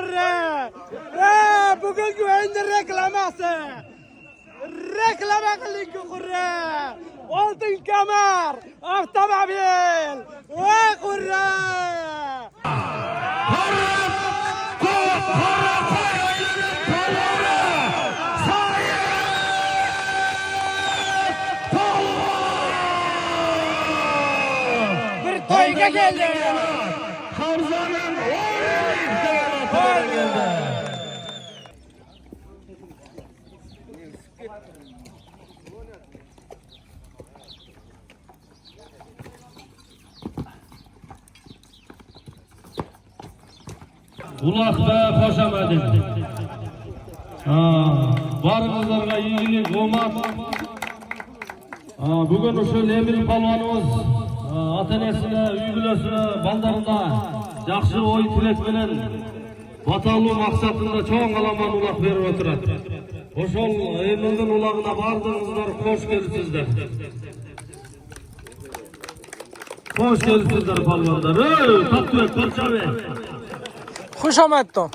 kurre. Bugungi o'yinni reklamasi. Reklama qilingi kurre. Oltin kamar, avtomobil. Kurre. Bir toyga geldi. Hamza'nın geldi. Ulaqda qo'shamading. Baringizlarga iyilik, omad. Bugun o'sha Emil polvonimiz ota-onasini, uy-bulasini, baldarida yaxshi o'y tilak bilan vatanli maqsadida cho'ng alamon uloq berib o'tiradi. O'shol Emilning ulog'ina bardingizlar, xo'sh kelibsizlar. Xo'sh kelibsizlar polvonlar. Taqvat parchavi. Xushomaddan.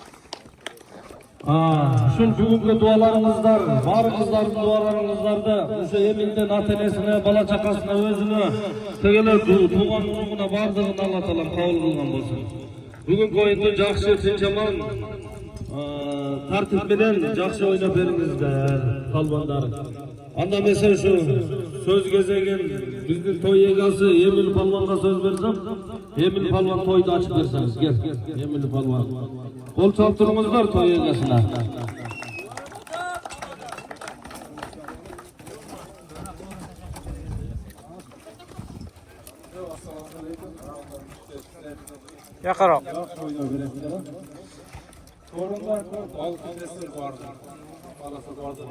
Shun bugungi duolaringizlar, baringizlarning duolaringizlarda o'sha Emilning ota-onasini, bola chaqasini, o'zini tegala tug'an urug'ina bardig'ini Alloh taolo qabul qilgan bo'lsin. Bugungi o'yinda yaxshi tinchaman tartib bilan yaxshi o'ynab beringizlar polvonlar. Anda mesela şu söz gezegen bizning to'y egasi Emil polvonga söz bersam, Emil polvon to'yni ochib bersangiz, gel. Emil polvon. Qo'l chaltiringizlar to'y egasine. Yaqinroq. Torunlar oltin nesil vardı. Balası vardı.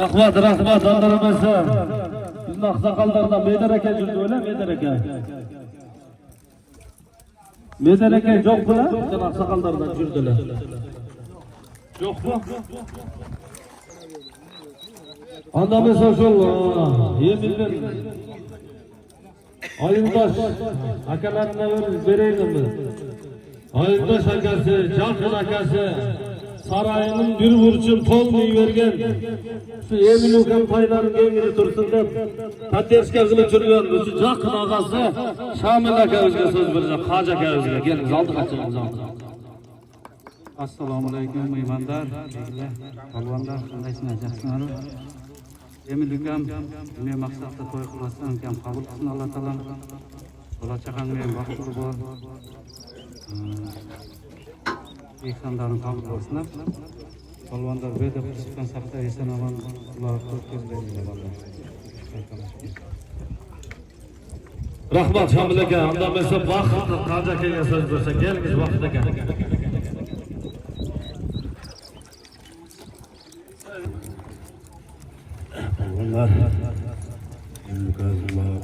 Rahmat, andaramasa. Bizning oqsoqollardan Medar aka yurdi, o'la Medar aka. Medar aka yo'q bular, bizning oqsoqollardan yurdilar. Yo'qmi? Andamasa shol Emilning Oyindosh akalarına bereyimmi? Oyindosh akasi, Jalqin akasi sarayının bir burçun tolmayı vergen şu Emil ukan paylarını gengiri tursun deb Paterska qilib turgan o'sha Jalqin agasi Shamil aka o'ziga so'z berdi. Hoji aka o'ziga keling, oldi qachimiz oldi. Assalomu alaykum mehmonlar, polvonlar, qandaysizlar, yaxshimisizlar? Emil ukam nima maqsadda to'y qilmasdan ukam qabul qilsin Alloh taolo. Bola chaqangga baxtli bo'l. Ehsonlarni qabul qilsinlar. Polvonlar berdi qilishgan saqda eson-omon ular ko'zlaydilar. Rahmat Shamil aka, undan bo'lsa vaqt qancha kelgan so'z bersa, kelingiz vaqt aka. Polvonlar, Emil'ga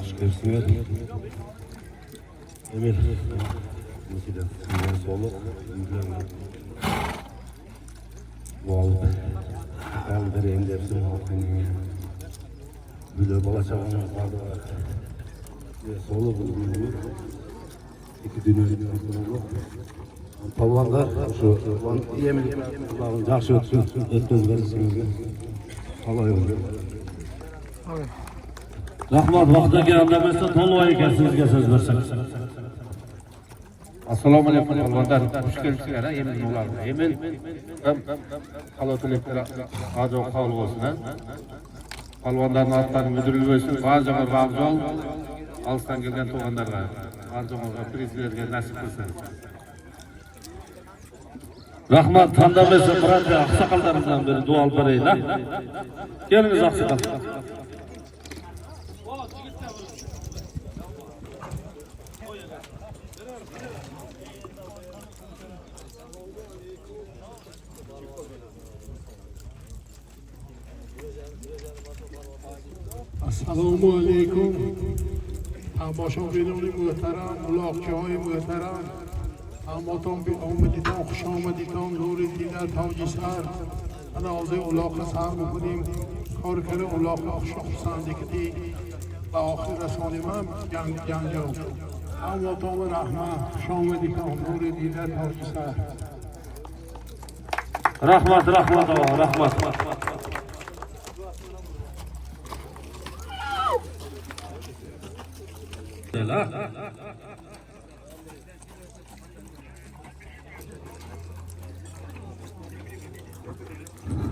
xush kelibsizlar. Emil, sizga sog'lik, Valide, kaldireyim dersin halkını. Böyle bola chaqangiz vardı. Sog'lik bo'lib, ikki dunyoda polvonlar shu Emil yaxshi o'tkazgansizga Alloh yo'lga. Rahmat vaqtiga andamasa Tolvoy aka sizga so'z bersangiz. Assalomu alaykum polvonlar, xush kelibsizlar. Emil ular. Emil halotliklar hozir qabul bo'lsin. Polvonlarning otlarini müdürlüğü bo'lsin. Barchaga bag'jol alsdan kelgan to'g'onlarga, barchaga prezidentga nasib qilsin. Rahmat tandamasa birorta oqsoqollardan beri duo olib beraylik. Keliniz oqsoqol. Assalomu alaykum. Tomoshabinlar muhtaram, uloqchilar muhtaram. Hammaton bi omadidan, xush omadidan, nuri dinar toji sar. Ana hozir uloqqa sar bukunim. Kor kala uloqqa xushxursandikdi. Va oxir rasolimam jang. Hammatomı rahmat, xushomadikon, nuri dilar, tavjisar. Rahmat, rahmat ağa, rahmat.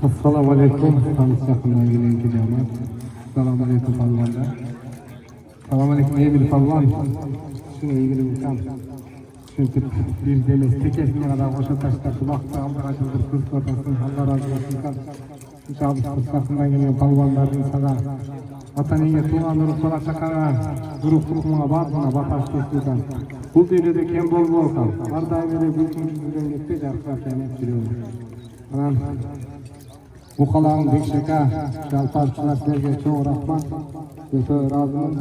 Assalomu alaykum. Hamshahrimdan kelinki jamoat. Assalomu alaykum palvonlar. Assalomu alaykum Emil palvon. Shuni ilgili ham tushuntirib berganmiz. Tekesini qadar o'sha tashda quloqqa alqashildir kurs o'rtasini Allah razı olsun. Shunchalik hamshahrimdan kelgan palvonlarning sana vataniga tuğan urib so'ra chaqaga guruh huquqiga barchani batash kesgan. Bu yerda kim bo'lgan? Har doim ele bulutun getdi, jarqirab yuradi. Bu qalanın Bekşeka, Şalparçılar sizlerge çoğu rahmat. Kötü razıyım.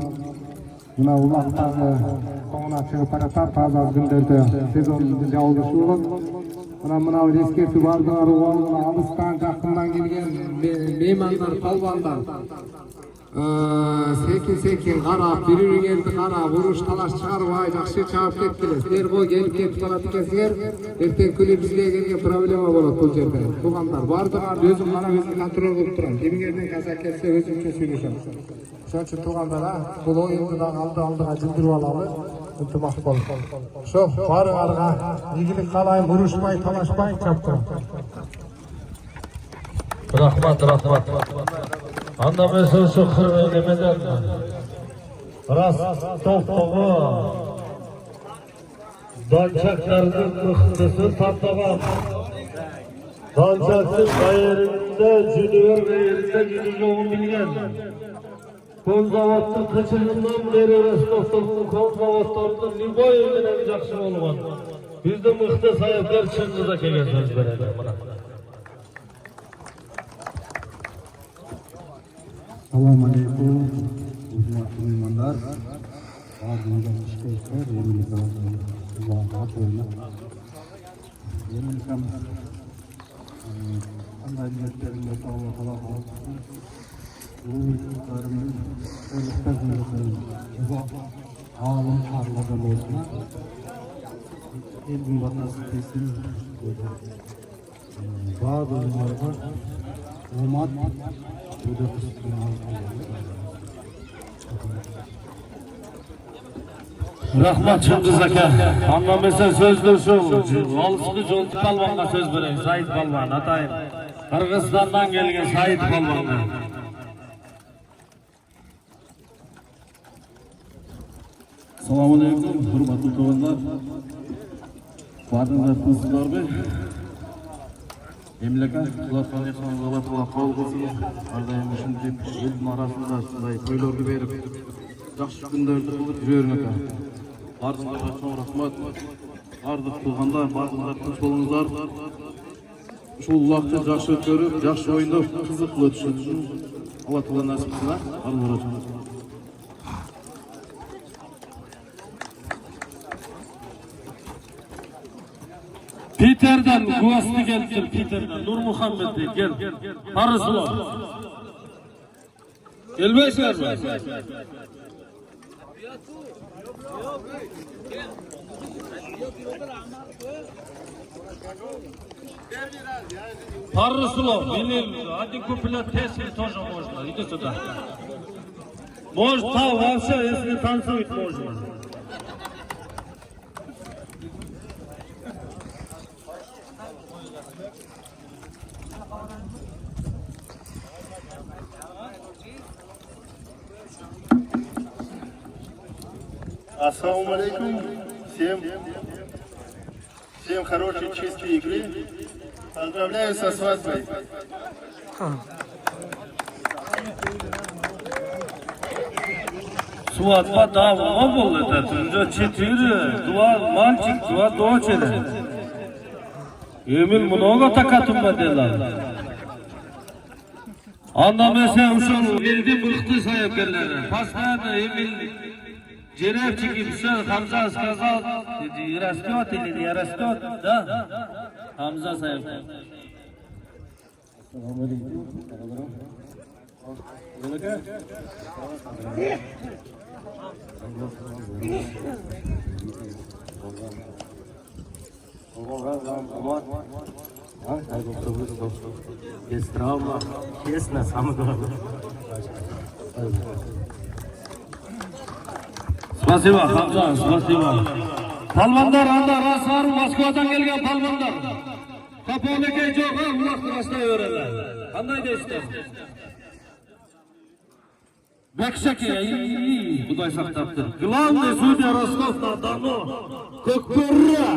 Buna ulaqtағы qoğuna çıgıp baratar, taza az günderde sezonun jaulışı olur. Buna eskертүү bardığar oğuluna alıstan, жақындан келген meymanlar, palvanlar. Sekin qarab, bir-biringizni qarab, urush talash chiqarmay, yaxshi chaqib ketdilar. Sizlar qo'y kelib ketib qoladi ekensizlar. Ertaga kuni bizga kelgan problema bo'ladi bu yerda. Tug'anlar bardığar o'zim mana o'zim kontrol qilib turaman. Kimlardan kaza kelsa o'zimcha so'rashamiz. Shuning uchun tug'anlar, bu o'yindan oldiga jildirib olamiz. Iltimos bo'lib. Shu baringlarga yigilik qalayim, urushmay, talashmay chapdim. Rahmat, rahmat. Anda mesela şu kırmızıdan rast topuğu dançaklarının mıhtısı tatlamak. Dançaksın gayerinde cünüver gayerinde cünüver bilgen. Konzavatlı kıçığından beri Rostov'un konzavatlarının Liboy elinden jakşı olman. Bizde mıhtı sayıplar çınlıda kegen söz verelim bana. Assalomu alaykum. Hurmatli mehmonlar. Bardinglar ishlayapti. Allohga qo'yma. Men ham qanday niyatimga Alloh taolo qilsin. Bu yuqorimni olim harlarda bo'lsin. Elbin batası kesin. Bardinglarga omad Rahmat Çıngiz aka. Anlamasa sözler şu. Alışkı Jolti palvonga söz bereyim. Said palvon atayın. Qirg'izistondan kelgan Said palvonga. Assalomu alaykum, hurmatli tug'anlar. Bardinglar sizlarmi? Memlekat Qulaqxon Alloh taolo qabul qilsin. Har doim shunday el orasida shunday to'ylarni berib, yaxshi kunlarda qilib yurgan ekan. Bardinglarga cho'ng rahmat. Bardıq tug'anlar, bardinglar tinch bo'linglar. Shu vaqtni yaxshi o'tkazib, yaxshi o'ynab, qiziq o'tishni Alloh taolo nasib qilsin. Alloh razı Peter'den Guaslı geldir, Peter'den Nur Muhammed gel. Arısılar. Gelmezler mi? Парусулов, Вилил, один куплет песни тоже можно. Иди сюда. Может, там вообще, если танцует, можно. Ассаламу алейкум. Всем хорошей, чистой игры. Поздравляю со свадьбой. Свадьба давно был этот, уже 4, 2 мальчик, 2 дочери. Эмил много такатым моделей. Анда mesela uşul verdi mıhtı sayıpkerlere. Pasmada Emil Жеребчики все, Хамза сказал, растет или не растет, да? Хамза sayıpker. Есть травма, честно, самое главное. Спасибо, Хамзан, спасибо. Palvonlar, anda Rasar, Moskvadan kelgan palvonlar. Kaponiki jo'g'a uloq boshlayveradilar. Qanday deysizlar? Bekshaki, Xudoy saqlabdir. Главный судья Rostov-на-Дону, Ko'kko'rra.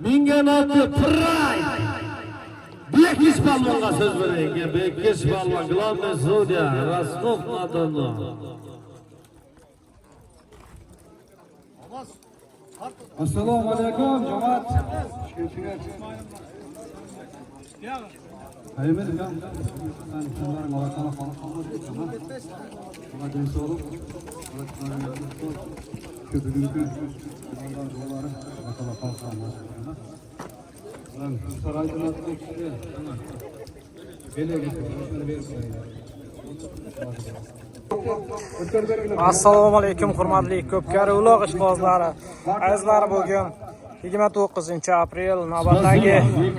Minganati Pray. Bekish palvonga so'z beraylik. Bekish palvon, главный судья Rostov-на-Дону. Assalomu alaykum, jamoat. Hayırlı kan. Ben şunların arasına falan kalmadım. Ama dönüş olup, köpürünkü bundan doları bakalım kalkanlar. Ben saraydan atmak istiyorum. Böyle getirdim. Assalomu alaykum hurmatli ko'pkari uloq ishqibozlari. Azizlar, bugun 29-aprel navbatdagi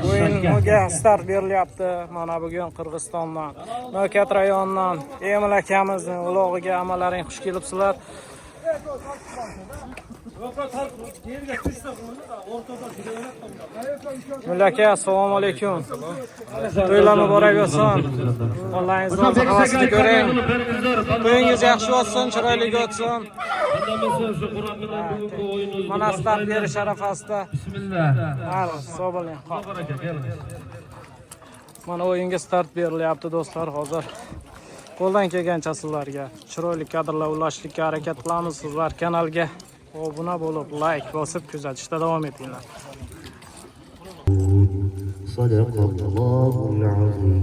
o'yinga start berilyapti. Mana bugun Qirg'izistondan, Nokat rayonidan Emil akamizning ulog'iga amalaring xush kelibsizlar. Mulaka, assalomu alaykum. To'ylar muborak bo'lsin. Onlayningizdan xavosini ko'ring. To'yingiz yaxshi bo'lsin, chiroyli o'tsin. Mana start berish arafasida. Bismillah. Sog' bo'ling. Mana o'yinga start berilyapti do'stlar. Hozir qo'ldan kelgancha sizlarga chiroyli kadrlar ulashishga harakat qilamiz. Sizlar kanalga obuna bo'lib, like bosib kuzatishda davom etinglar. Sadaqallahul azim.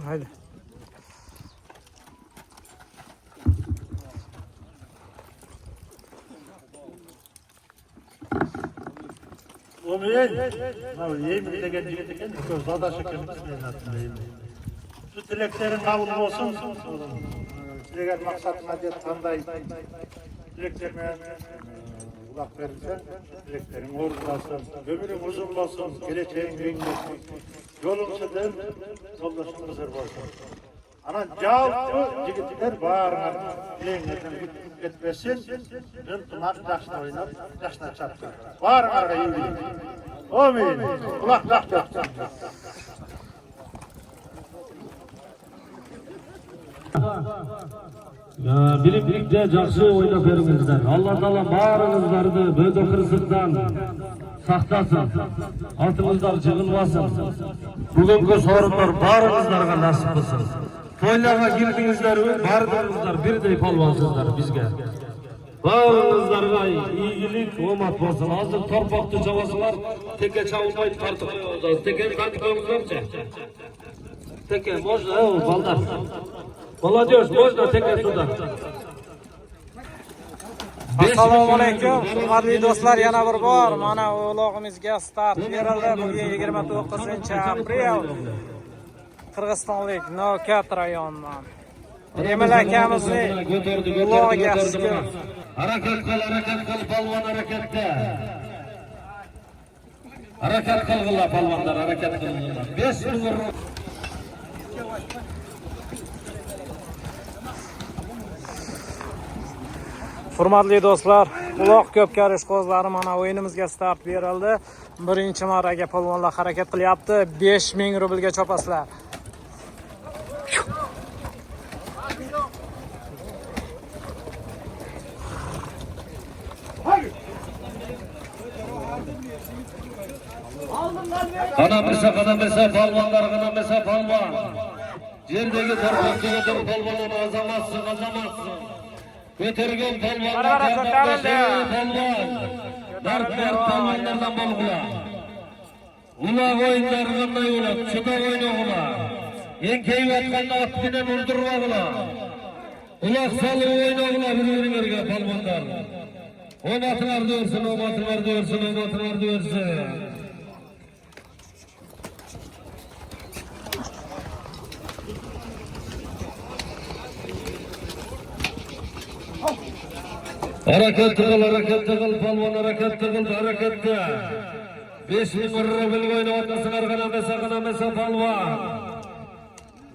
Haydi. Yemin degan yigit ekan, Zadash akamiz shu tilaklarning qabul bo'lsin. Sizlarga maqsadima deb qanday tilaklarni uloq berilsa, tilaklarning o'rnasin, ömring uzun bo'lsin, kelajaging keng bo'lsin. Yo'lingizdan yo'ldoshingizlar bo'lsin. Ana jav yigitlar barlar bilenlardan ketmesin. Ben tunar taşla oynab, taşla çarptım. Barlarga yürüyün. Amin. Uloq taqtı. Birlikte жақсы ойнап беріңіздер. Алла Таала барыңыздарды бөдө кырсыктан сактасын. Алтыңыздар жыгылбасын. Бүгүнкү сорундар барыңыздарга насип кылсын. Тойларга кирдиңиздерби? Бардыңыздар бирдей палвансыздар бизге. Барыңыздарга ийгилик, омат болсун. Азыр торпакты жабасыңар, теке чабылбай тартып коебуз. Текени тартып коюңуздарчы. Теке, можно, балдар. Молодежь, можно теке сюда. Assalomu alaykum hurmatli do'stlar, yana bir bor mana ulog'imizga start berildi. Bugun 29-aprel Qirg'izistonlik Nokat rayonidan Emil akamizning ulog'iga harakat qil palvon harakatda. Harakat qilinglar palvonlar, harakat qilinglar. 5 ming Hurmatli do'stlar, uloq ko'pkari ishqibozlari mana o'yinimizga start berildi. Birinchi marraga polvonlar harakat qilyapti. 5000 rublga chopasizlar. Qanamisa polvonlar, qanamisa polvon. Yerdagi torpaqchiga polvonlar azamatsin. Ko'targan polvonlar, dard polvonlardan bo'lg'ular. Ular o'yinlar qanday bo'ladi? Chidoq o'ynag'ular. Enkayotganda ot bilan urdirmoqlar. Ular solib o'ynag'ular bir-birlariga polvonlar. Omatlar do'rsin. Hareket kıl, palvan hareket kıl, harekette. 5000 ruble oynayasın arkana mesa palvan.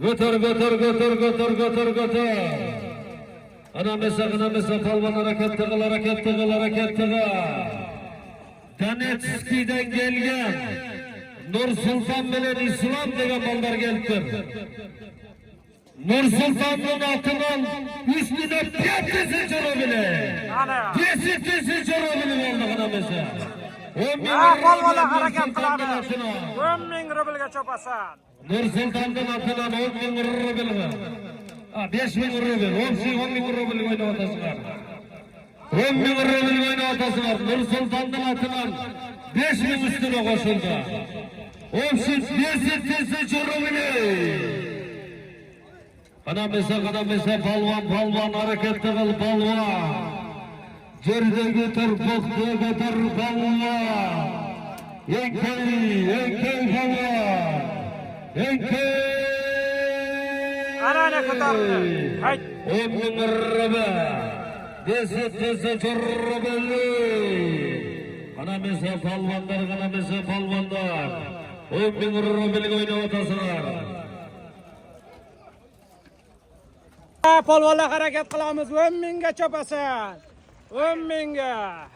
Götür. Ana mesa palvan hareket kıl. Donetsk'den gelgen Nur Sultan bilen İslam degan ballar gelipdir. Nur Sultan'ın atından üstüne 500 ruble. 500 ruble oldu ana mesa. 10 bin Palvona hareket qilamiz. 10 ming rublga chopasan. Nur Sultan'ın atından 10 bin ruble. 5 bin ruble. 10 bin ruble oynayatasınlar. 10 bin ruble oynayatasınlar. Nur Sultan'ın atından 5 bin üstüne koşuldu. 500 ruble. Ana mesa palvan hareketli kıl palvan. Cerde götür palvan. Yenkey palvan. Ana ne ko'tarildi. Hayt. 10 bin ruble. 500 ruble. Ana mesa palvanlar. 10 bin ruble oynayatasınlar. Polvonlar harakat qilamiz. 10 mingga chopasan. 10 mingga.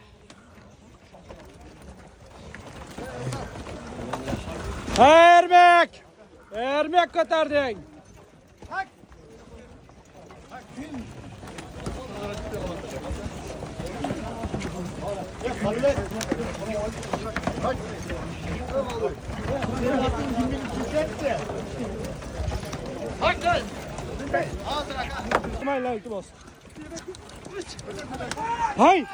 Erbek ko'tarding. Mayla iltimos. Hay.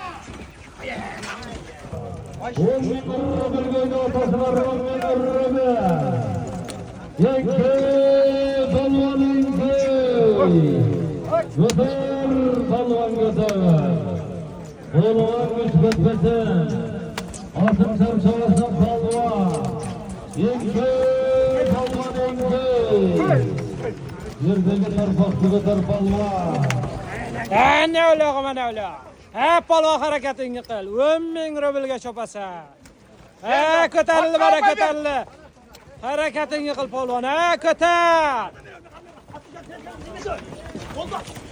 10 bin ruble ortasına ruble. Yenkey palvan yenkey. Götür palvan götür. Palvan güç betmesin. Altın çarşavasın palvan. Yenkey palvan yenkey. Yerdeki tarpaklı götür palvan. Ne öyle? Ha polvon harakatingni qil. 10 ming rublga chopasan. Ha ko'tarildi mana ko'tarildi. Harakatingni qil polvon. Ha ko'tar.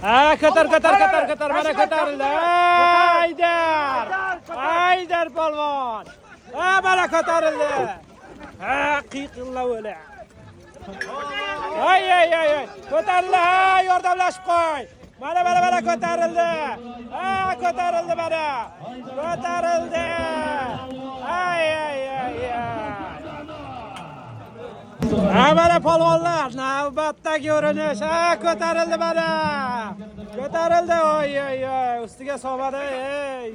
Ha ko'tar mana ko'tarildi. Haydar polvon. Ha mana ko'tarildi. Ha qiqillab o'la. Ay. Ko'tarildi. Ha yordamlashib qo'y. Mana ko'tarildi. Ha ko'tarildi mana. Ko'tarildi. Ay. Ha mana polvonlar navbatdagi urinish. Ha ko'tarildi mana. Ko'tarildi. Oy. Ustiga solmadi. Ey.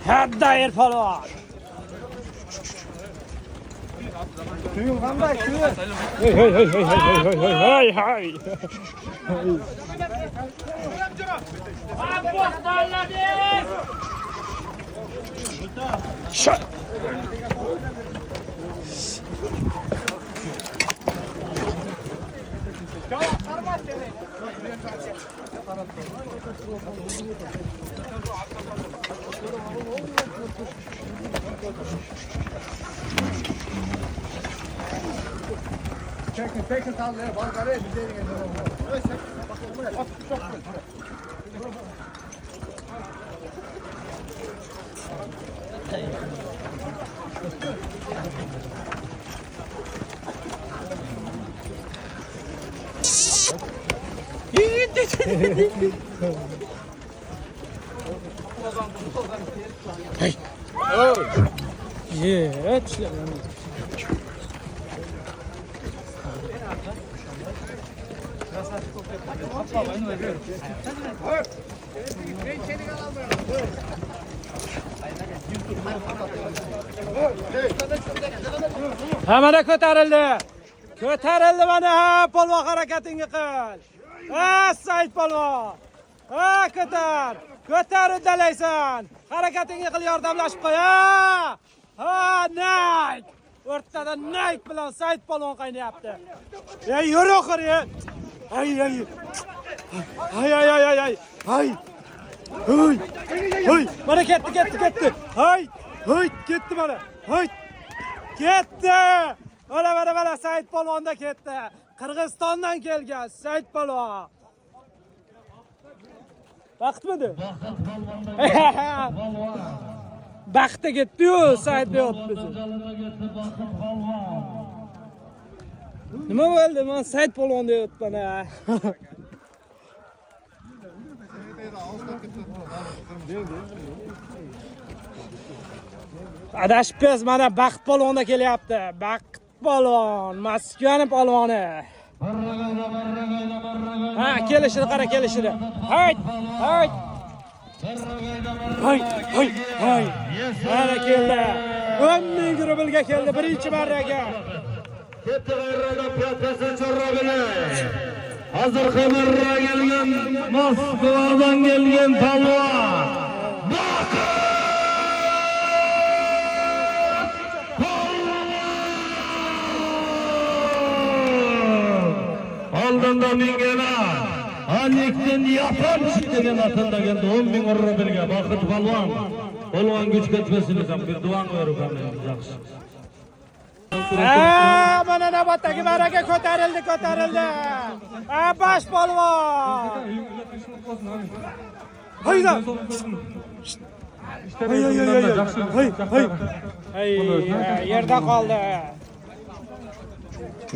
Haddayır polvon. Tuyulğanday tuyul. Hey. Şat. Çekin sallaya balgaraya bize Hey. Oh. Yeah, ha mana ko'tarildi. Ko'tarildi mana. Ha polvon harakatingni qil. Ha Said polvon. Ha, ko'tar. Ko'tar uddalaysan. Harakatingni qil, yordamlashib qo'y. Ha, Nayk. O'rtada Nayk bilan Said polvon qaynayapti. Ey, yur oxir. Ay. Hay. Hoy. Mana ketdi. Hay. Ketdi mana. Hay. Ketdi. Mana Said polvonda ketdi. Qirg'izistondan kelgan Said polvon. Vaqtmidi? Baxtga ketdi-yu, Said deyapti. Nima bo'ldi? Men Said polvon deyapman. Adashibsiz, mana Baxt polvonda kelyapti. Baxt polvon, Moskvaning polvoni. Ha, kelishini qara, kelishini. Hay. Mana keldi. 10 ming rublga keldi birinchi marraga. Ketdi g'ayradan piyotasi chorrog'ini. Hozir xabarga kelgan Moskvadan kelgan polvon. Oldinda mingena Alikdan yapon degan atanda keldi 10 ming rublga Baxit polvon. Polvon kuch ketmasin ham bir duo qo'yarkan yaxshi. Mana navbatdagi marraga ko'tarildi. Bash polvon. Hayda. Hay. Yerda qoldi.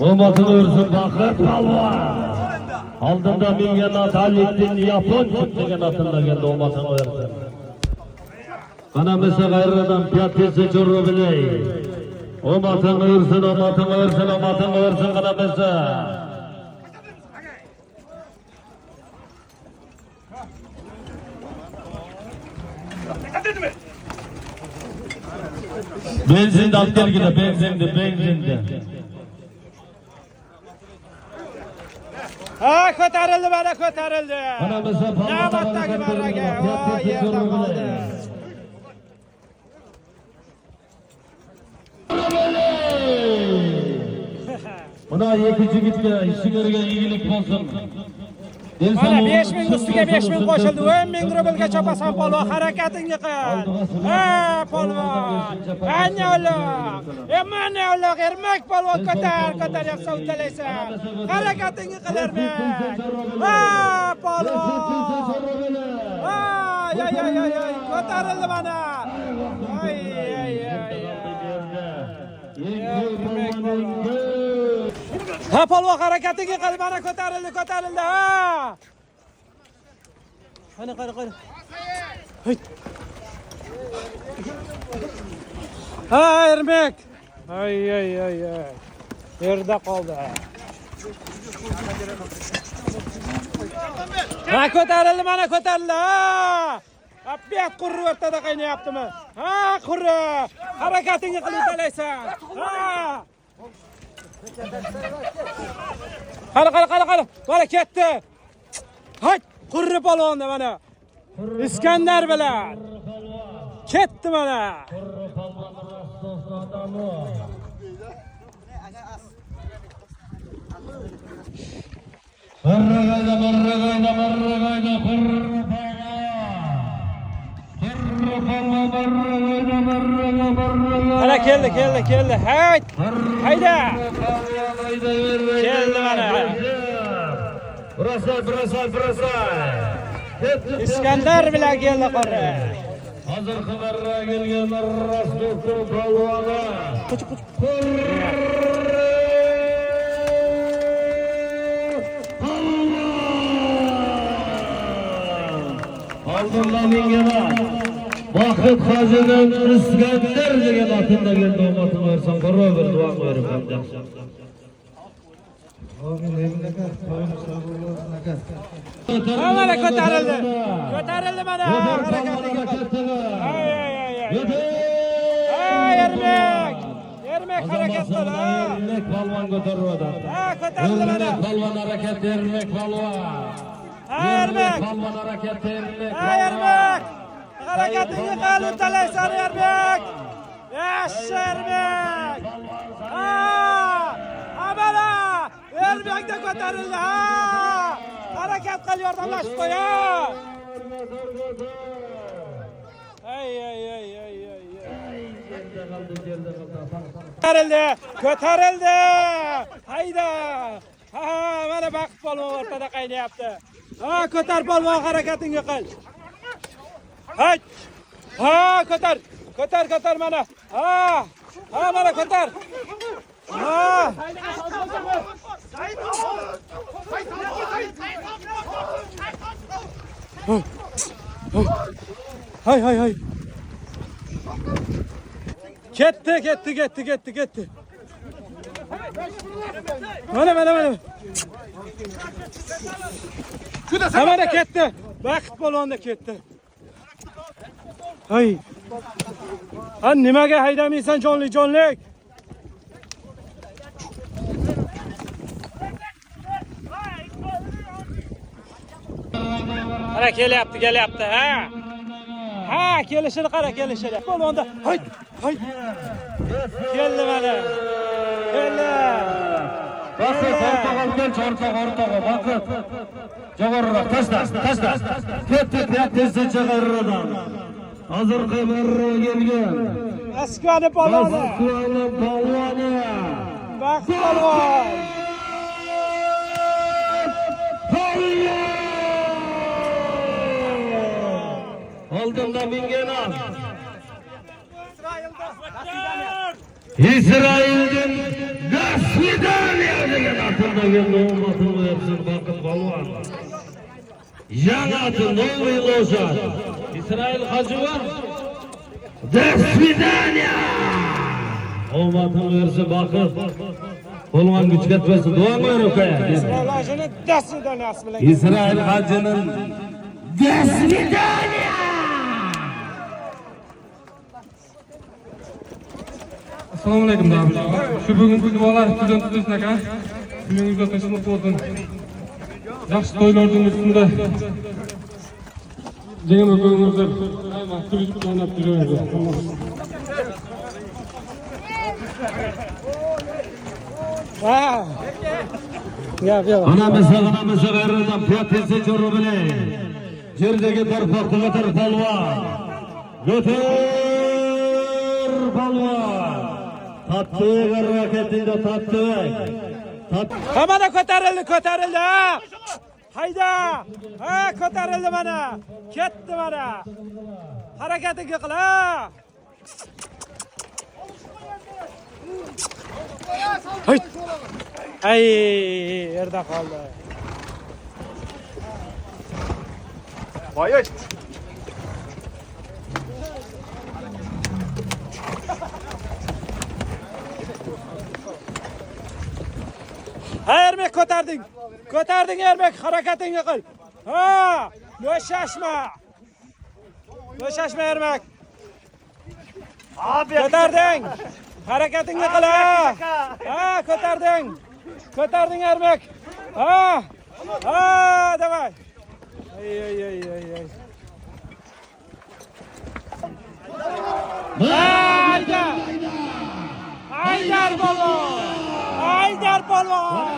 Omatini ursin Baxit polvon. Oldinda mingena Alikdan yapon degan atanda keldi omatini ursin. Qanamisa g'ayradan piyotasi chorrog'ini. Omatini ursin qanamisa. Benzin olib kelgida, benzinni. Ha, ko'tarildi. Navbatdagi marraga. Yerda qoldi. Mana iki yigitga ishingizga iyilik bo'lsin. Mana 5 ming ustiga 5 ming qo'shildi. 10 ming rublga chopasan polvon, harakatingni qil. Ha, polvon. Mana uloq, Ermak polvon ko'tar, yaxshi uddalaysan. Harakatingni qil, Ermak. Ha, polvon. Ay. Ko'tarildi mana. Ay. Ha, polvon harakatingni qil, mana ko'tarildi. Ha. Qani. Ha, Ermak. Ay. Yerda qoldi. Ha, ko'tarildi. Abiyat qurri o'rtada qaynayaptimi? Ha, qurri. Harakatingni qilib udalaysan. Ha. Qara. Mana ketdi. Hay, qurri polvonni mana. Iskandar bilan. Ketdi mana. Ana keldi. Hayda. Keldi mana. Brasay. İskandar bilan keldi qora. Hozir xabarga kelgan Rasul polvoni. Oldinda mingena Baxit hojidan Iskandar degan atında keldi omatini bersin, qora bir duo qo'yib ham yaxshi. Mana ko'tarildi mana. Ermak harakat qil. Ermak polvon ko'taryapti. Ha, ko'tarildi mana. Polvon harakat, Ermak polvon. Ermek. Palvan hareketi Ermek. Ermek. Hareketini qil, uttalaysan Ermek. Yaşa Ermek. Amala. Ermek de ko'tarildi. Harakat qil, yordamlashib qo'y. Ay. Ko'tarildi. Hayda. Mana Baqit polvon o'rtada qaynayapti. Ko'tar polvon, harakatingni qil. Hay. Ko'tar mana. Mana ko'tar. Hay. Ketdi. Mana. Mana ketdi. Baqit polvon da ketdi. Hay. Nimaga haydamaysan jonlik? Qara kelyapti, ha, kelishini qara, kelishini. Polvonda, hay. Keldi mana. Baqit, o'rtog'i, Baqit. Jo'g'riroq, tashla. Ketdi, tezda chaqiriradan. Hozir qamarro kelgan. Askani polvoni. Baqit polvon. Oldinda mingan. İsrail'den Gasvidaniya degan atildagi nom atılmayapsın Baqit polvon. Yangi Новый Лошадь. İsrail Hacıvar. Gasvidaniya. Omadın versin Baqit. Polvon güç ketmesin. Duo ver ukaya. Lojini Gasvidaniyasi bilan. İsrail Hacı'nın Gasvidaniya. Assalomu alaykum davlatlar. Shu bugungi duolar sizdan tutilsin aka. Kuningiz o'tishini bo'lsin. Yaxshi to'ylarning ustida jangim o'qingizlar. Maxsus o'ynab turinglar. Yo'q. Anamızı verirdim, piyatesi çorubili. Yerdeki tarafı götür polvon. Götür polvon. Tattık hareketinde tattık. Mana ko'tarildi. Hayda. Ko'tarildi mana. Ketdi mana. Harakatiga qil. Ay, yerda qoldi. Voy. Ermek ko'tarding Ermek, harakatingni qil. Bo'shashma Ermek. Ko'tarding. Harakatingni qil. Ko'tarding Ermek. Davay. Ay. Haydar polvon.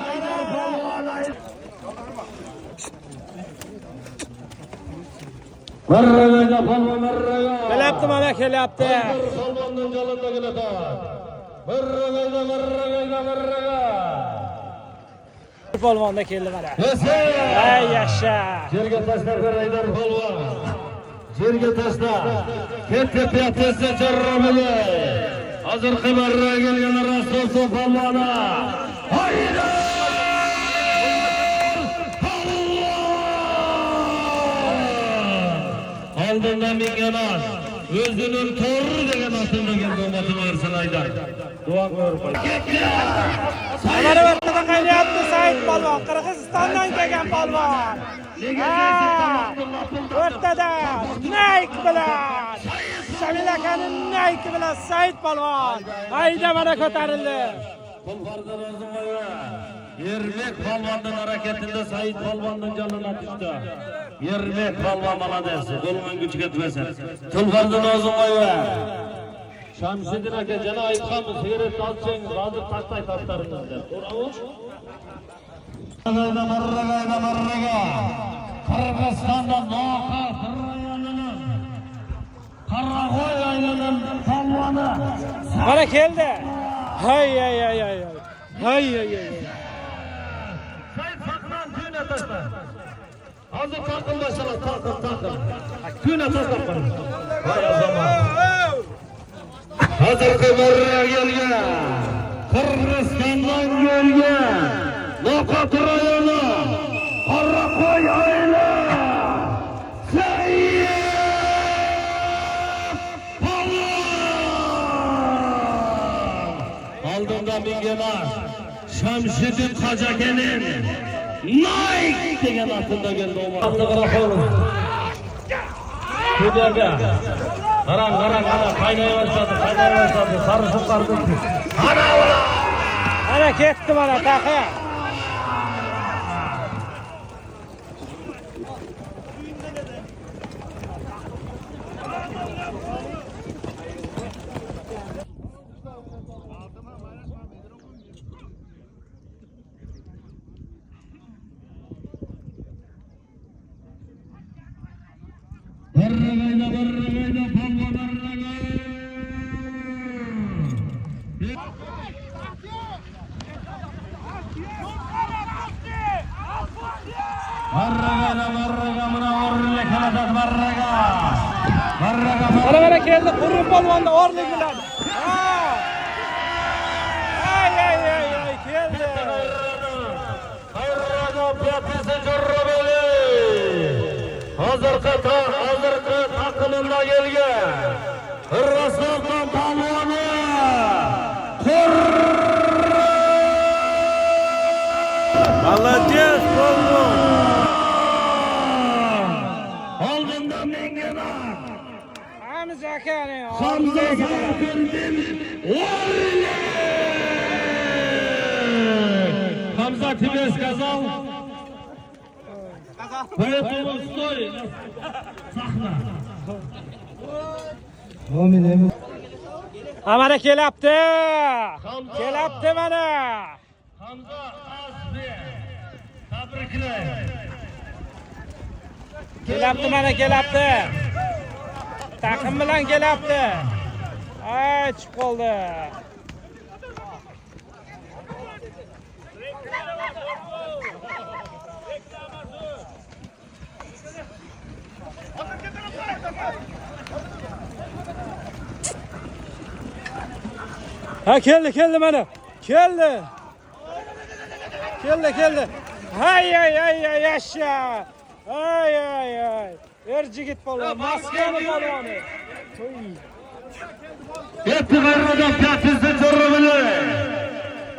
Marraga polvon marraga. Kelyapti mana, kelyapti. Polvonning jalında keladi. Marraga. Polvon da keldi mana. Ay yaşa. Yerga tashlab Haydar polvon. Yerga tashla. Ketdi piyatesi jarrabili. Hozir qimarra kelgan Rasul polvoni. Haydar! Oldindan mingan o'zining to'g'ri degan atini keldi umatini versin Haydar. Duo ko'rib qo'y. Mana o'rtada qaynayapti Said polvon, Qirg'izistondan kelgan polvon. O'rtada Nike bilan Shamil akaning Nike bilan Said polvon. Hayda mana ko'tarildi. Pul farqi rozimoyeva. Ermek palvanın hareketinde Sayit palvanın canına düştü. Ermek palvan maladesi. Kolunun gücü ketmesin. Tılvardan ağzın koyuver. Şamşedin aka cana ayıtkanı sigaret alçayınız. Azıcık taktay tatlarınızda. Doğru marraga. Kırgızstan'da Noka Kırrayanı'nın Karakoy aylanın palvanı. Bana geldi. Hay. Sayın saklan tüyüne taşlar. Hazır takım başına takım. Tüyüne taşlar bana. Hay Allah. Hazır kıvırına gelge. Kırgızistan'dan gelge. Nokat rayonu. Karakoy ayla. Sayın Palvan. Aldığında Mingenar. Şamşedin Kacaken'in Nike degen altında geldi o var. Kuderde. Karan kaynaya başladı. Sarışık kardeşim. Ana kettim ana takı. Barragayda palvan arragay. Barraga mına orle kanadat barraga. Bana geldi kurun polvanda orlu bilen. Ay geldi. Hayırlı piyatisi Corrobeli. Hazırkı takımında gelge. Hırraslıktan palvanı. Молодец, Полвон! Aldığında Mingenar. Hamza Kane. Hamza Kane. Hamza Tibes kazal. Поэтому стой. Sahna. Amana kelapti. Kelapti mana. Hamza Azbi. Tabrikler. Kelapti. Takım bilan kelapti. Ay chiqib qoldi. Ha keldi mana. Keldi. Hay yaşa. Ay. Erjigit polvon, Moskva polvoni. Yettiğarada piyatisi Corrobeli.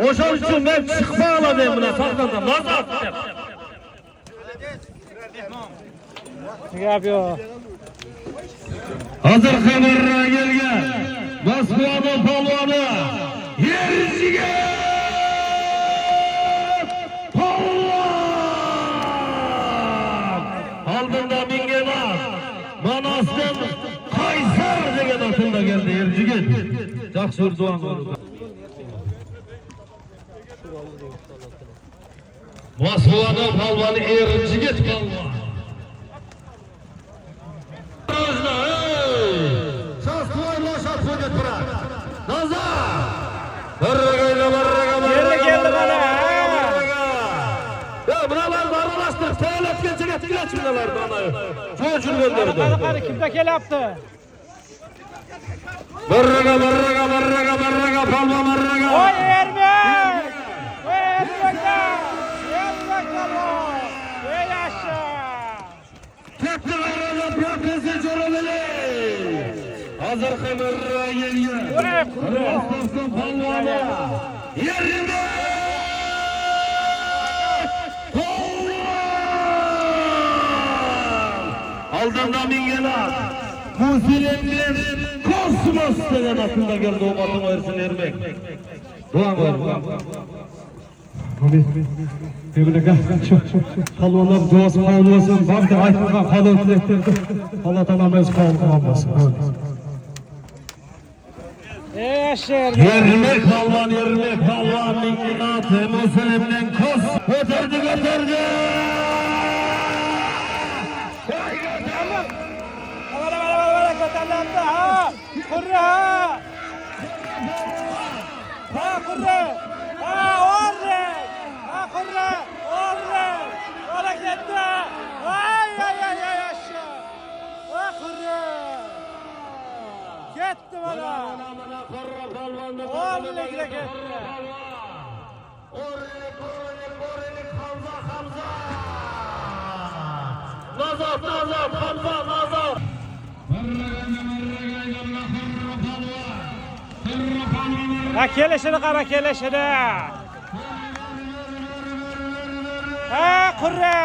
Oşan için ben çıkma alamayım buna saklandı. Mazat. Ne yapıyor? Hazır kameraya gelge. Moskova'nın palvanı. Yercigen. Palvan. Aldığında Mingenar. Manas'tan Kaysar degen atında geldi Yercigen. Жақсы Urduan oldu. Moskova'nın palvanı Yercigen palvan. Şans koyma şans koyget bırak. Nazar. Barraga. Geldi mana. Ya buralar barılaştır. Teğlet geçecek ilaç buralar bana. Çocuğun gönderdi. Qani kimda kelapti? Barraga palva barraga. Oy Ermek! Polvon! Ey yaşa! Tekrar arada piyatesi Corrobeli. Hazır kameraya gelge. Rastafsın palvanı. Yerinde. Aldığında Mingenar. Muzilemler Kosmos denen atında geldi o batım ayırsın Ermek. Doğan var. Devlet'e kalmalar duası kabul olsun. Bazı ayetler kabul ettirdi. Allah tamamıyla kabul olmasın. Yermek balvan, minkinat, Müslüm'den kus. Götürdü. Gitti bana. Orlik de gitti. Nazaf, Hamza. Kelishini qara, kelishini. Ha, qurra.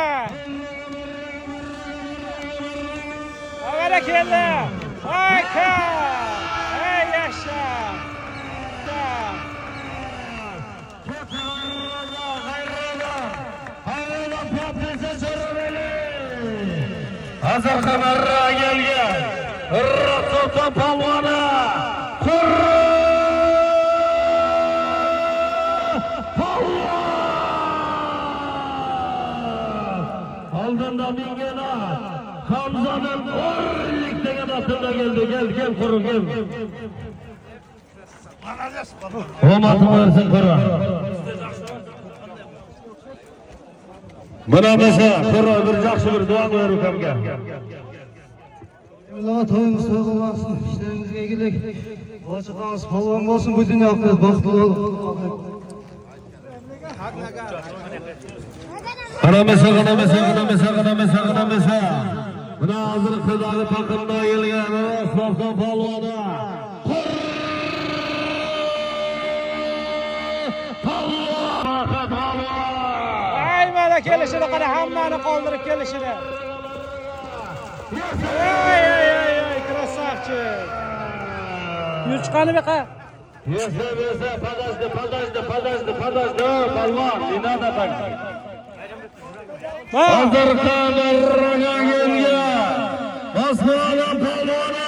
Avara keldi. Ay, ka. Ey yaşa. Hazır kamerra gelgen. Hırrak Sultan Palvan'a. Kurra! Palvan! Aldığında Mingena. Hamza'nın orlikten atında geldi. Gel kurun gel. Omatı versin kurun. Buna mesela kurun bir жақсы bir dua koyar ukamga. Allah toyimiz to'g'ri bo'lsin, ishlaringizga egillik, ochiqangiz polvon bo'lsin, bu dunyoda baxtli bo'lin. Qanamasa. Buna hazır kızdagi takımda gelgen Osmanlı polvoni. Ay, mana kelishini qara, hammani qoldirib kelishini. Ay, krasavchik. Yuchqani baqa. Versa, подожди, polvon, не надо так. Hazır kameraya gelgen Osmanlı polvoni.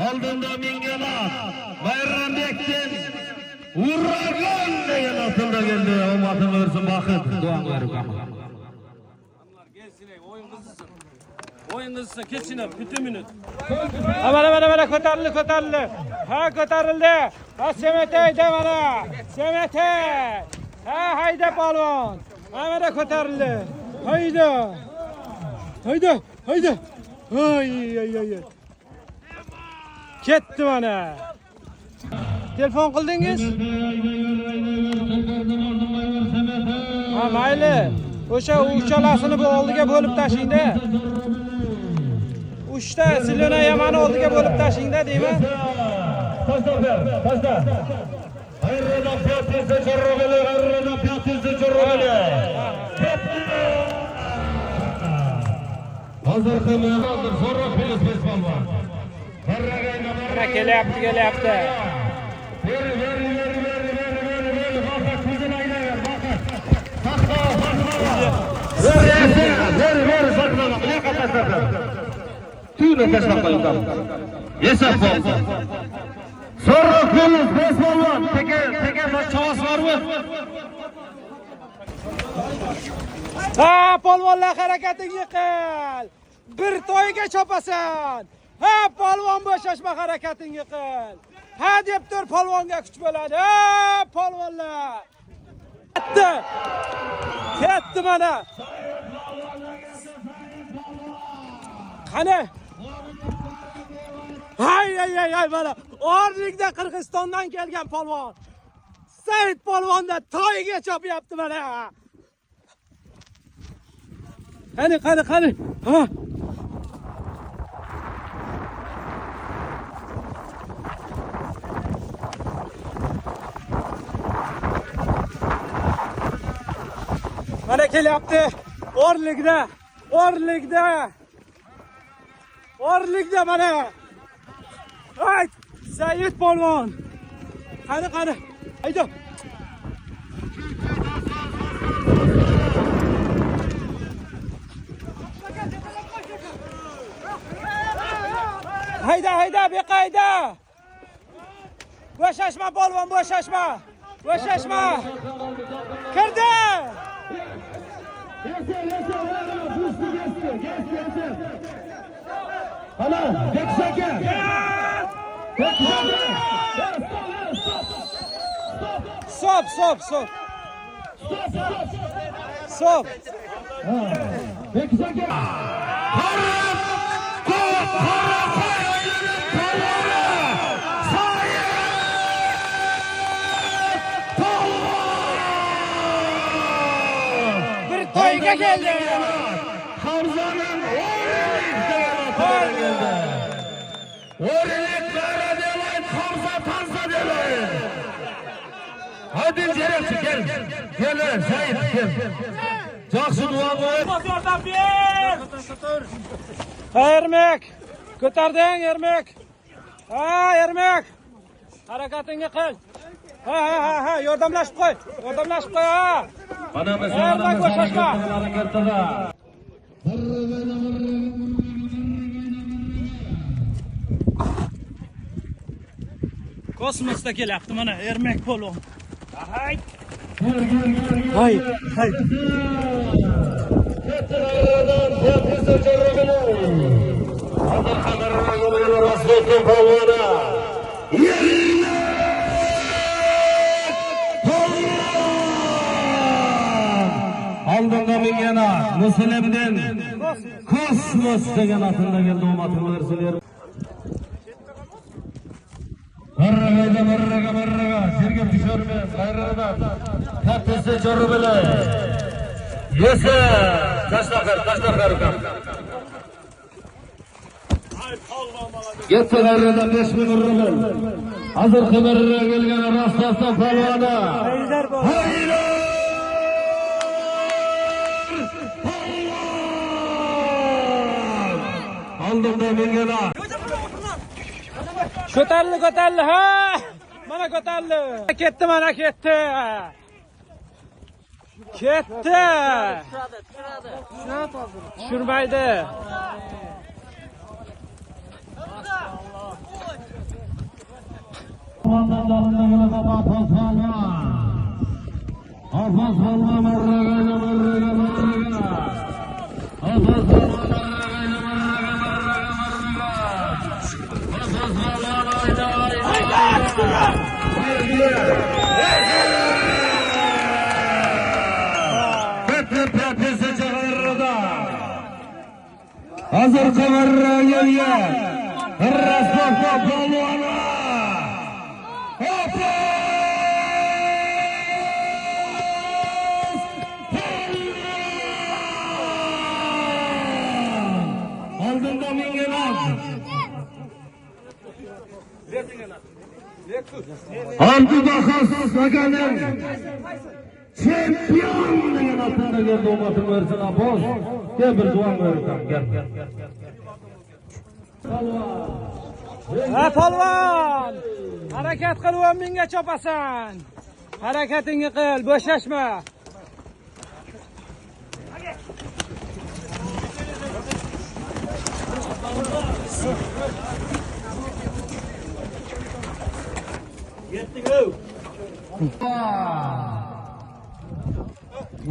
Aldığında Mingena, Bayrambekin, Urragan deyen atılda geldi. Omatı versin bakıt. Doğan verip ama. Oyun kızısı keçine bütün minut. Mana ko'tarildi. Ha, ko'tarildi. Ha, Semetayda mana. Semetay. Ha, hayda polvon. Mana ko'tarildi. Hayda. Ay. Ketdi mana. Telefon qildingiz? Ha, mayli. O'sha uchalasini bu oldiga bo'lib tashingda. 3 ta Silona Yamani oldiga bo'lib tashingda deyman. Pasta. Hayırlıdan piyatisi çorrogeli. Hazır kılıyor. Sonra Filiz polvon. Mana kelyapti. Ver. Bakın kızın ayna ver. Bakın. Ver. Sakla. Ne kadar sakla. Tüyünü taşla koyun. Yesef polvon. Sonra Filiz polvon. Teker çavas var mı? Ha, polvonlar harakatingni qil. Bir to'yga chopasan. Ha, polvon bo'shashma harakatingni qil. Ha deb tur, polvonga kuch bo'ladi. Ha, polvonlar. Ketdi mana. Qani? Hay mana. Orlikda Qirg'izistondan kelgan polvon. Said polvonda to'yga chopyapti mana. Qani. Ha. Mana kelyapti. Orlikda. Orlikda mana. Ay, Said polvon. Qani. Hayda. Hayda, beqayda. Bo'shashma polvon, bo'shashma. Kirdi. Ana, Bekshaka. Stop. Bekshaka. Bir toyga geldi. Hamza'nın O'rinliklari demaydi, Hamza tansa demaydi. Hadi Ceratchi gel. Gel, Said gel. Yaxshi duo qo'y. Yordam ber. Ermek. Ko'tarding Ermek. Ha, Ermek. Harakatingni qil. Ha, yordamlashib qo'y. Ha. Mana Ermek bo'shashma. harakatda. Kosmosda kelyapti mana Ermek polvon. Hay. Oldinga mingana Muslimdan Kosmos degan atında keldi omadini bersinlar. Marraga, sergap düşürme, gayrıdan. Katesi çorubele. Yese, taşnakar ukam. Yetti gayrıdan 5000 urubel. Hazır kımerine gelgen Rastas'tan palvana. Hayır! Aldığında mingana. Ko'tarildi, ha! Mana ko'tarildi. Ketdi. Tushirmaydi. Hazır kameraya gelgen Rastas'tan palvana. Aldığında mingana. Antibakas Sagan'ın çempiyon degan atında geldi omadini bersin aboz. Gel bir duan verirsen gel. Ha polvon. Harakat qilib menga chopasan. Harakatingni qil, bo'shashma.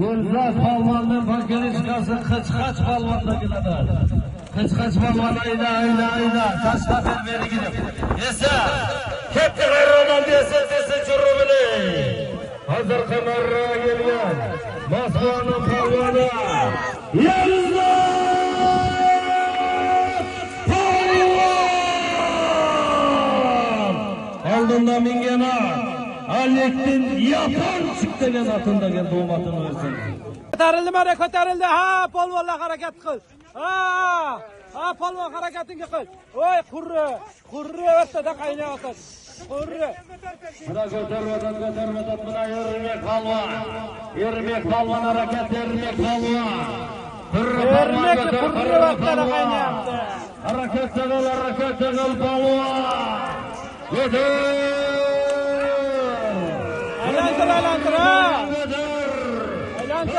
Yo'lzat palvonning bakelishkasi Qichqach palvonda keladi. Qichqach palvon ayda. Tashqatir beri gidib. Esa, katta g'ayrodan desa churubili. Hazır kameraya gelgan Moskvaning palvoni. Aldığında mingana Alektin yapan çık degan atında geldi omadini bersin. Ko'tarildi. Ha, polvonlar harakat qil. Ha, polvon harakatingni qil. Voy, qurri o'rtada qaynayapti. Qurri. Mana ko'tarmadan buna Ermek palvon harakat Ermek palvon. Ermek qurri o'rtada qaynayapti. Hareketli ol balvan. Yeter. Aylantir, aylantir, ha. Aylantir.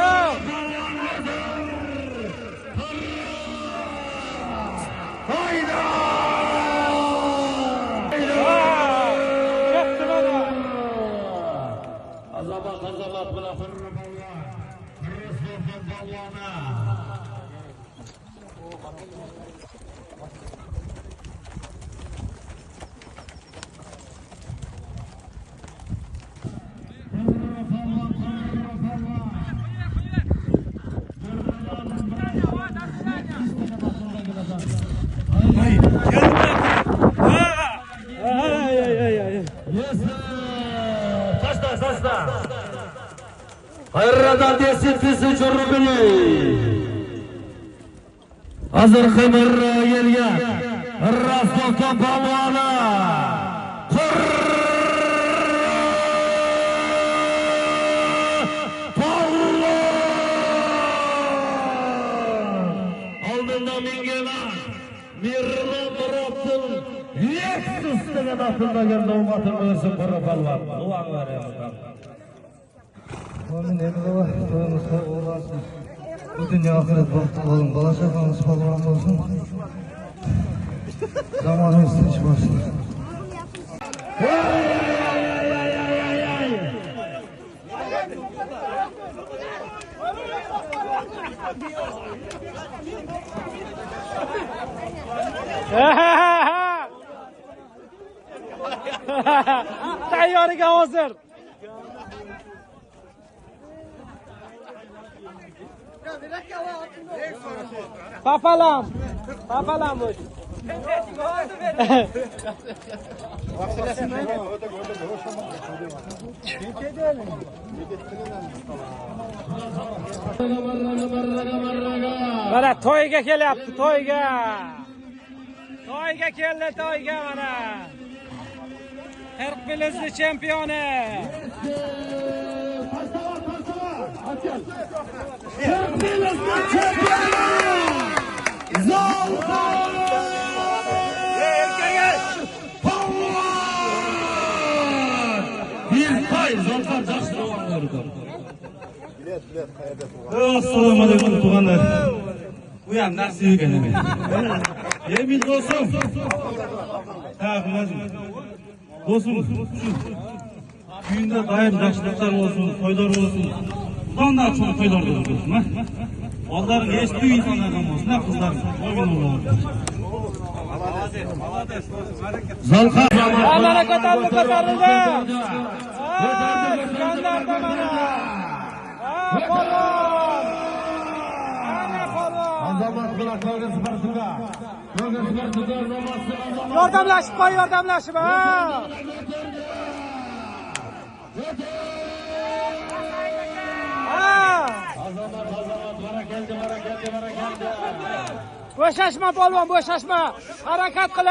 Hayda! Ketdi mana. Azamat bilan Hayırradan desin pisi çorubini. Hazır kıymırra gelgen. Rastoktan palvana. Aldığında mingena. Mirra bıraktın. Yeksiz degen atında geldi olmatın ölsün kırı palvan. Ulan var ya bakalım. Amin emin ola, toyunuz uğurlu olsun. Bu dünya ahiret baktı olun, bala çakanız palvan olsun. Zamanınız tinç olsun. Tayyoriga hozir. Papalam bu. Mana to'yga kelyapti, to'yga. To'yga keldi, to'yga mana. Herkulesli chempioni. Assalomu alaykum tug'anlar. Bu ham narsa yegan emas. Men do'stim. Ha, bilasiz. Do'stim, kuyunda doim daşlıklar olsun, toylar olsun. Bundan daha çok toylar olsun, ha? Onların eshitdiği insanlardan olsun, ha kızlar. Oyun olur. Zalqa. Mana ko'tarildi. Jandarda mana. Polvon. Ana polvon. Azamat bilan ko'rg'isi barsuga. Ko'rg'isi barsuga namozini Yordamlashib qo'y, yordamlashib, ha. Bo'shashma polvon, bo'shashma. Harakat qil.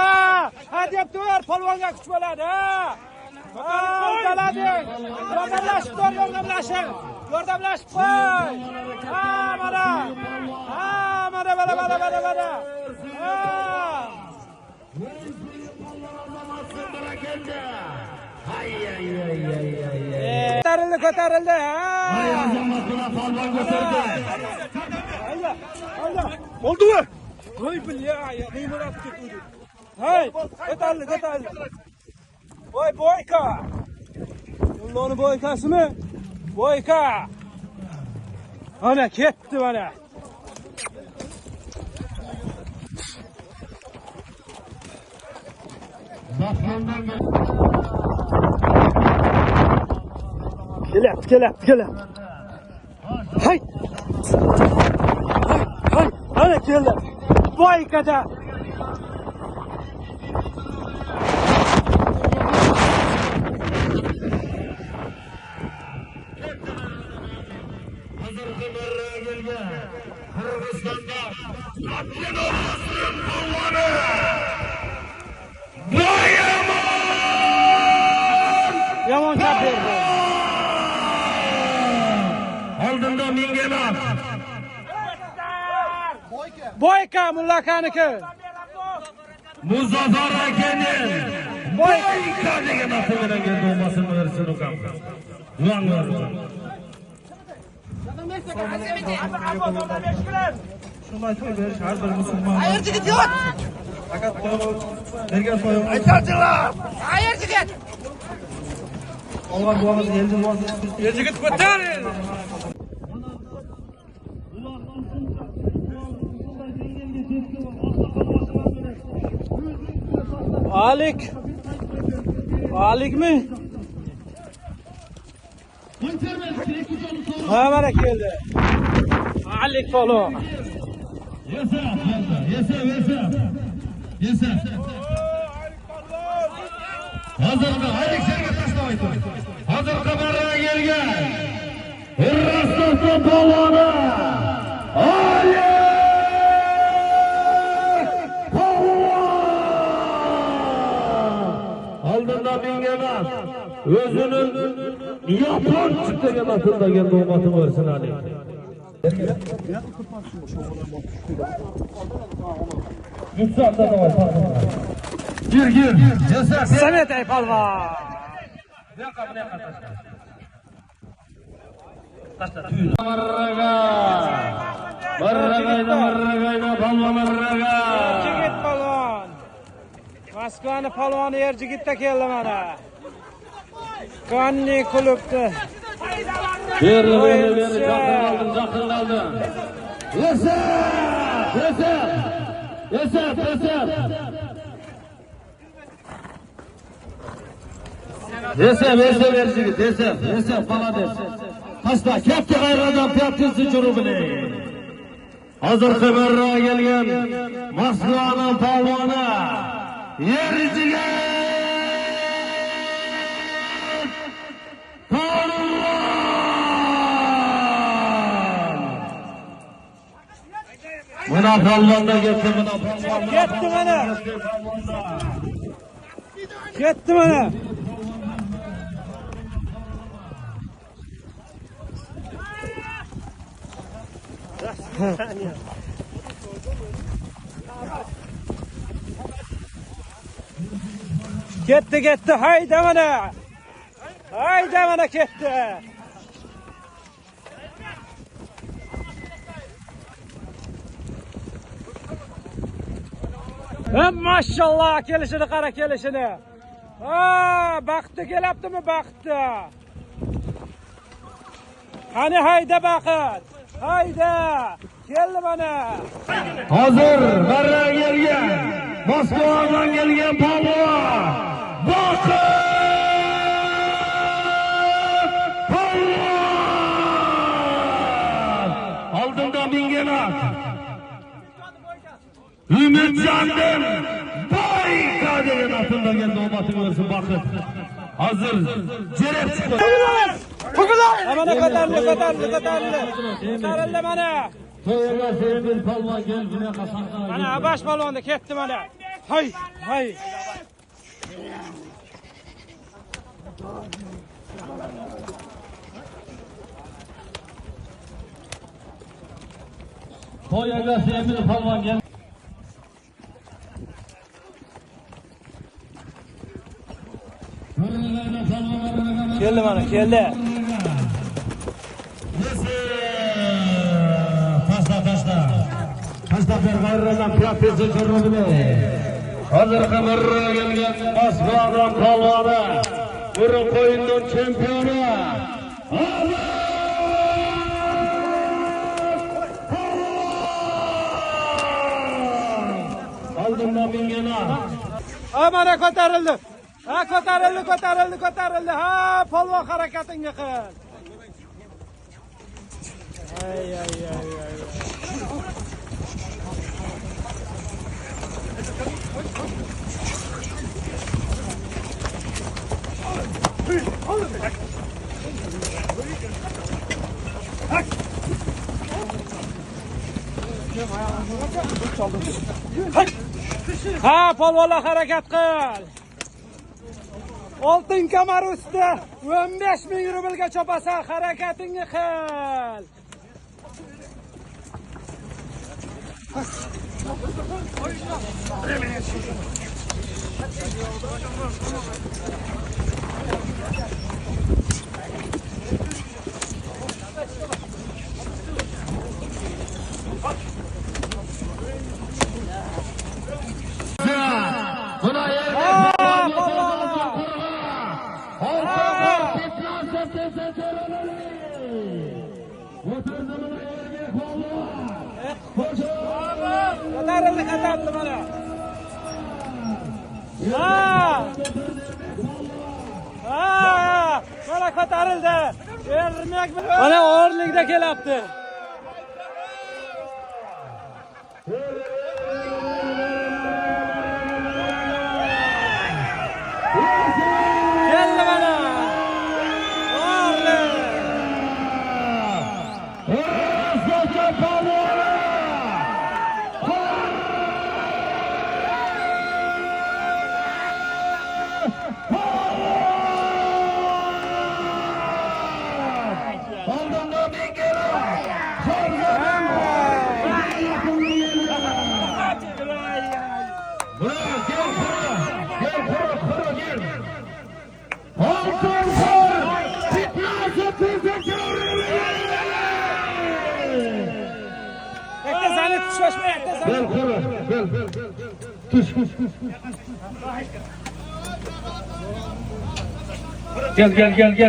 Ha deb tur, polvonga kuch bo'ladi, ha. Udalading. Yordamlashib tur, yordamlashib qo'y. Ha, mana. Ha, mana. Ha. Ko'tarildi, ha. Oldu. Voy bilya, qiynalib ketdi. Hay, ko'tarildi. Voy boyka. Yo'lni boykasimi? Boyka. Ana ketdi mana. Kelyapti. Hay. Ana keldi. Boykada. Yomon chap berdi. Oldinda mingena. Boyka mullakaniki. Muzaffar akaning boyka degan ati bilan keldi olmasini bersin ukam. Şunday to'y berish har bir musulmon. Qayerga ketyapti? Fakat bergan to'yim. Aytarchilar! Qayerga ket? Olgan duomiz eldi duosi. Yigit ko'tar. Alik mi? Ha mana keldi. Alik falan. Yesa. Hazırda Alik serga tashlamaydi. Hazır qabarga kelgan. Rasululloh polvoni. Alik! Aldığında bingemez. Özünün yapon çıktığı atında geldi olmasını versin Ali. Yüksel'de de var. Gir. Yeser. Samet Aypalva. Marragayda palva marraga. Erjigit palvon. Moskvani palvoni Erjigitda keldi mana. Qonni klubda. Beri жақын қалды. Yeser. Yeser, palades. Taşla, kepti qayradan piyatisi juru bile. Hazır xabarra gelgen Moskvaning palvoni Erjigit. Buna palvonda ketdi, Ketdi mana. Ketdi. Hayda mana ketdi. Maşallah kelishini qara kelishini. Baxtı kelyaptimi baxtı. Qani hayda Baqit. Hayda. Keldi mana. Hazır barra kelgan Moskvadan kelgan palvon Baqit palvon oldinda mingemas Ümitcan'dan boyka degan atında geldi olmasını versin Baqit. Hazır cerep çıktı. Mana ko'tarildi. Ko'tarildi mana. To'yga sevgil palvon kelgina qasanqa. Mana Abash palvonni ketdi mana. Hay. To'yga sevgil palvon keldi. Keldi mana, keldi. Tasla bir bayradan piyatesi jurubini. Hazır qabarra kelgan Moskvadan palvoni. Bir qo'yinning chempioni. Oldinda mingena. Mana ko'tarildi. Ko'tarildi. Ha, polvon harakatingni qil. Ay. Ha, polvonlar harakat qil. Oltin kamar usti 15,000 rublga chopasan, harakatingni qil. Ko'tarildi, ko'tarildi mana. Mana ko'tarildi. Mana o'rlikda kelyapti. Keldi mana.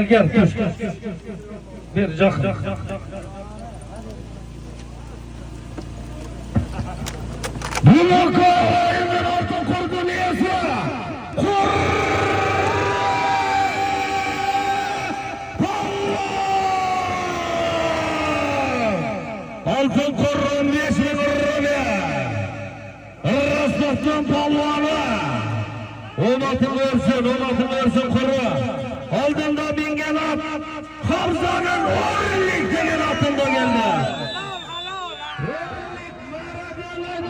Gel. Tuş. Bir cak. Bu lokayın altın kurdu niyesi. Altın kurun yeşil kurunu. Rastlatın palvanı. Omatın versin kuru. Aldığında bingen at. Hamza'nın o'rinlik degan atında geldi.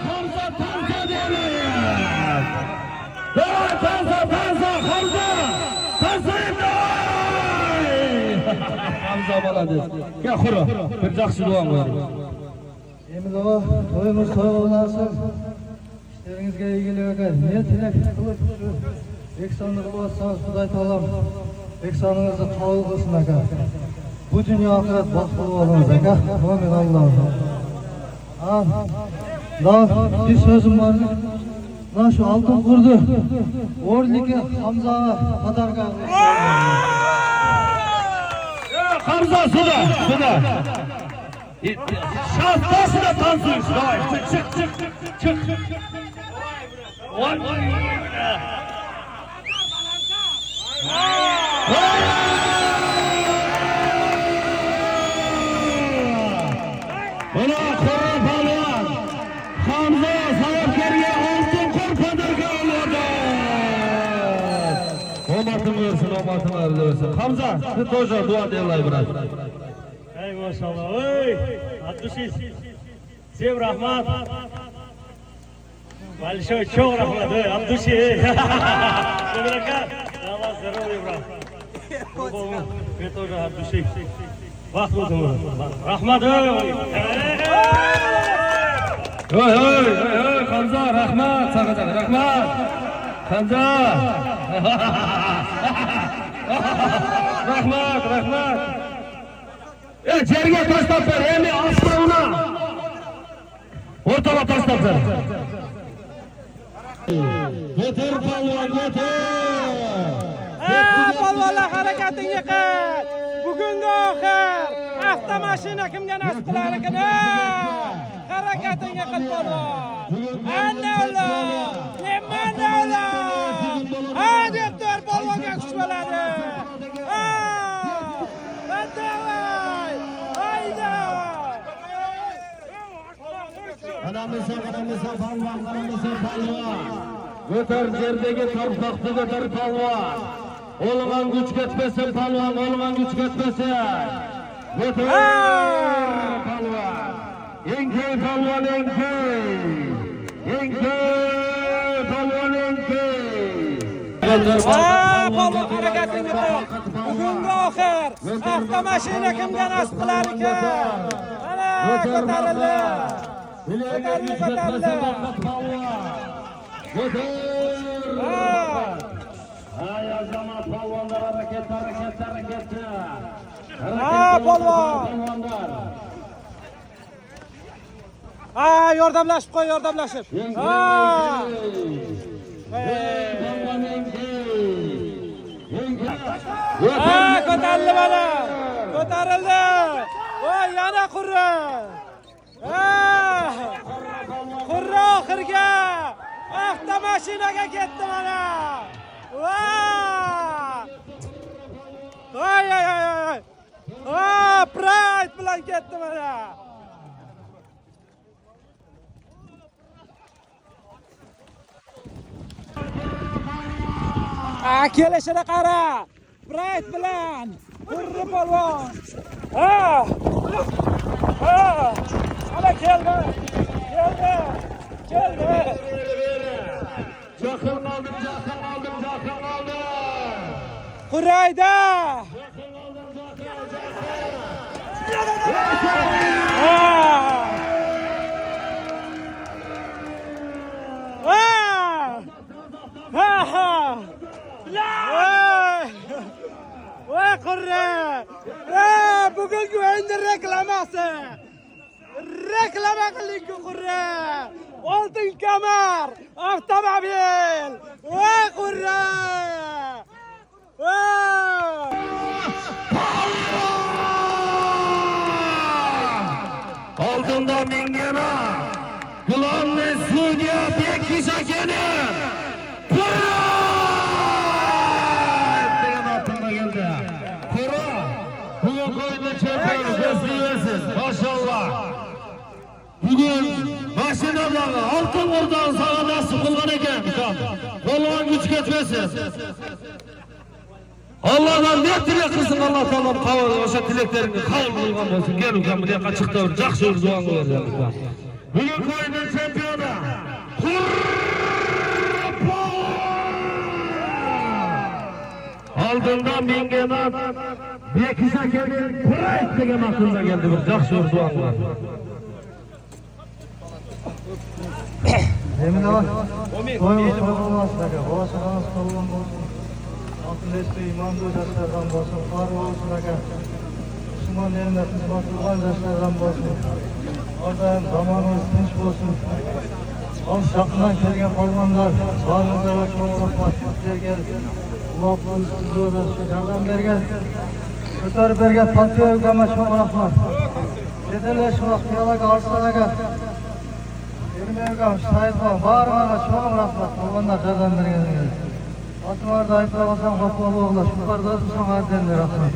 Hamza tansa demek. Tansa Hamza. Tansa Hamza balades. Gel kuru. Bir жақсы duam var. Emil ağa, toyumuz toy olasın. İşlerinizge ilgili bakar. Ne tilek kılıp şu eksanlık olsanız Xuday talam eksanınızı kabul kılsın aka. Bu dünya ahiret baktılı olunuz aka. Amin Allah'ım. Lan bir sözüm var. Lan şu altın kurdu. Orliki Hamza'ya kadarga. Hamza suda. Şahtasına tansın. Çık. Vay. Bana kuru palvan Hamza Savapker'e altın korpadır olmadı. Omatın versin. Hamza, siz toja dua deyalay biraz. Ey maşallah, oy, Abdüşiz, sev rahmat. Большой, çok rahmat, oy, Abdüşiz. Şebraka, Allah здоровья, брат. Вы тоже от души. Vaqt o'timi. Rahmat, oy. Oy, Hamza, rahmat, sana rahmat. Hamza. Rahmat. Yerga tashlab ber, endi astrouna. O'rtaga tashlab ber. Yeter palvon, yeter. Palvonlar harakatingga qil. Bugungi oxir. Avtomashina kimga nasib qilar ekan? Harakatingga qil palvon. Ana ular. Nimani ular? Doktor palvonga kuch bo'ladi. Qadamisa palvon. Götür yerdeki torpaqni götür palvon. Olgan güç ketmesin palvon, olgan güç ketmesin. Götür palvon. Engkey palvon, engkey palvon, engkey. Palvon harakatingga qil. Bugungi oxir. Avtomashina kimga nasib qilar ekan? Ana ko'tarildi. Bileğine güç yetmese bakma palvan. Götür. Hay azamat palvanlar hareket. Palvan. Yordamlaşıp koy, yordamlaşıp. Ko'tarildi mana. Ko'tarildi. Voy, yana Qurra. Qurra oxirga avtomashinaga ketdi mana. Voy. Pride bilan ketdi mana. Kelishini qara. Pride bilan Qurra polvon. Ana keldi. Jakın aldım. Qurrayda. Voy Qurra. Bugungi o'yinning reklamasi. Reklama qiling-ku Qurra. Oltin kamar, avtomobil. Voy Qurra. Oldinda mingena Gulonni sudya Bekkish akani degan otimda keldi. Qurra bugun qo'yinda chempion o'zingizsiz. Mashallah. Bugun mashinalarni oltin o'rdan sana nasib qilgan ekan. Polvon kuch ketmasin. Allah'dan ne dilek kılsın Allah tamam kavga olsa dileklerini kabul kılgan olsun. Gel ukan bu diye çıktı olur. Жақсы bir duan kılacağım. Bugün koyunun şampiyonu Qurra polvon. Aldığından bingen at. Bekkish akaning Pride degan aklımda geldi bir жақсы bir duan var. Emin ol. To'yimiz bo'lmasdagi boshlig'imiz polvon bo'lsin. Altınleşti imanlı yaşlardan olsun, Faruk olsun aka. Müslüman yerine hizmet kılgan yaşlardan olsun. Oradan zamanımız tinç olsun. Al şakından kelgen polvonlar, sağlığınıza ve çoğunluk başlıklar Allah'ın sizlere yardım bergen. Ötörü bergen Fatih Övgama çok rahmat. Dedeleş vakti yalaga Arslan aka. Ermi Övgam, Şahit var, bağırmağa çok rahmat. Polvonlar yardım bergen. Atmarda ayıplamasam kapalı oğla, şu kadar sana adenler rahmet.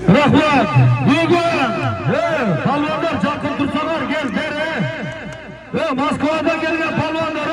Rahmet, bugün, palvonlar çakın dursalar gel deri. Moskova'dan gelgen palvonlar